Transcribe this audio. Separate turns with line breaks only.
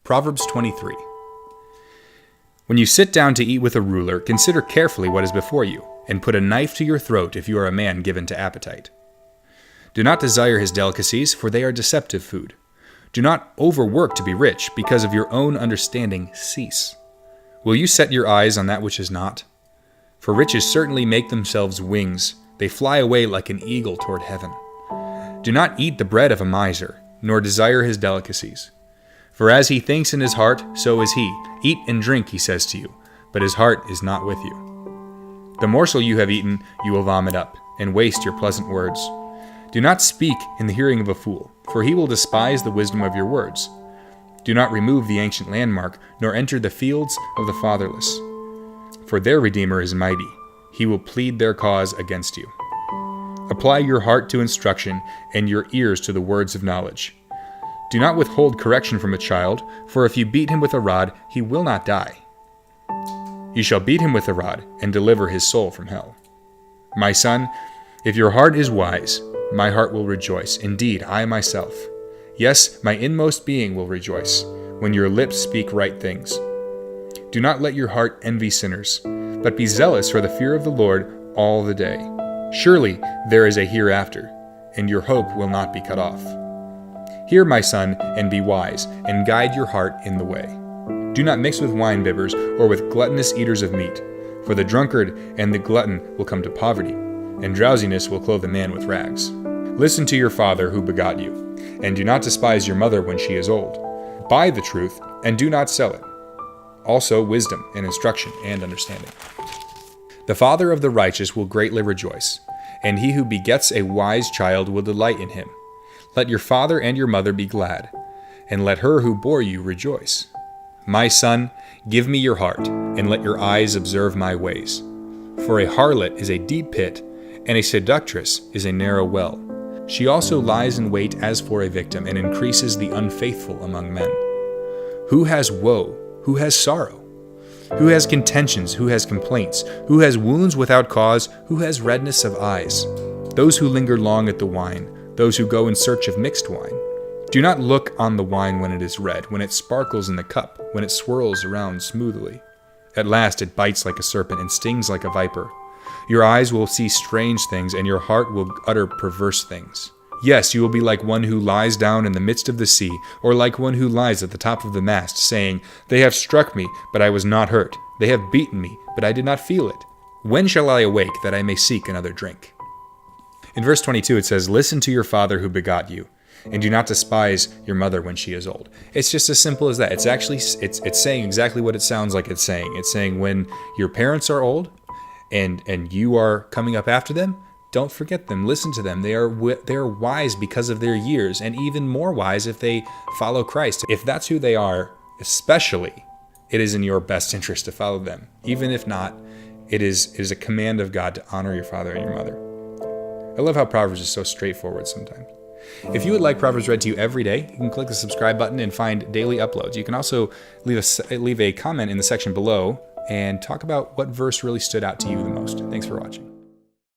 Proverbs 23. When you sit down to eat with a ruler, consider carefully what is before you, and put a knife to your throat if you are a man given to appetite. Do not desire his delicacies, for they are deceptive food. Do not overwork to be rich, because of your own understanding cease. Will you set your eyes on that which is not? For riches certainly make themselves wings. They fly away like an eagle toward heaven. Do not eat the bread of a miser, nor desire his delicacies. For as he thinks in his heart, so is he. Eat and drink, he says to you, but his heart is not with you. The morsel you have eaten you will vomit up, and waste your pleasant words. Do not speak in the hearing of a fool, for he will despise the wisdom of your words. Do not remove the ancient landmark, nor enter the fields of the fatherless. For their Redeemer is mighty. He will plead their cause against you. Apply your heart to instruction, and your ears to the words of knowledge. Do not withhold correction from a child, for if you beat him with a rod, he will not die. You shall beat him with a rod, and deliver his soul from hell. My son, if your heart is wise, my heart will rejoice. Indeed, I myself. Yes, my inmost being will rejoice, when your lips speak right things. Do not let your heart envy sinners, but be zealous for the fear of the Lord all the day. Surely there is a hereafter, and your hope will not be cut off. Hear, my son, and be wise, and guide your heart in the way. Do not mix with wine-bibbers or with gluttonous eaters of meat, for the drunkard and the glutton will come to poverty, and drowsiness will clothe a man with rags. Listen to your father who begot you, and do not despise your mother when she is old. Buy the truth, and do not sell it. Also wisdom and instruction and understanding. The father of the righteous will greatly rejoice, and he who begets a wise child will delight in him. Let your father and your mother be glad, and let her who bore you rejoice. My son, give me your heart, and let your eyes observe my ways. For a harlot is a deep pit, and a seductress is a narrow well. She also lies in wait as for a victim, and increases the unfaithful among men. Who has woe? Who has sorrow? Who has contentions? Who has complaints? Who has wounds without cause? Who has redness of eyes? Those who linger long at the wine, those who go in search of mixed wine. Do not look on the wine when it is red, when it sparkles in the cup, when it swirls around smoothly. At last it bites like a serpent and stings like a viper. Your eyes will see strange things, and your heart will utter perverse things. Yes, you will be like one who lies down in the midst of the sea, or like one who lies at the top of the mast, saying, They have struck me, but I was not hurt. They have beaten me, but I did not feel it. When shall I awake, that I may seek another drink? In verse 22 it says, Listen to your father who begot you, and do not despise your mother when she is old. It's just as simple as that. It's actually it's saying exactly what it sounds like it's saying. It's saying when your parents are old and you are coming up after them, don't forget them. Listen to them. They are wise because of their years, and even more wise if they follow Christ. If that's who they are, especially, it is in your best interest to follow them. Even if not, it is a command of God to honor your father and your mother. I love how Proverbs is so straightforward sometimes. If you would like Proverbs read to you every day, you can click the subscribe button and find daily uploads. You can also leave a comment in the section below and talk about what verse really stood out to you the most. Thanks for watching.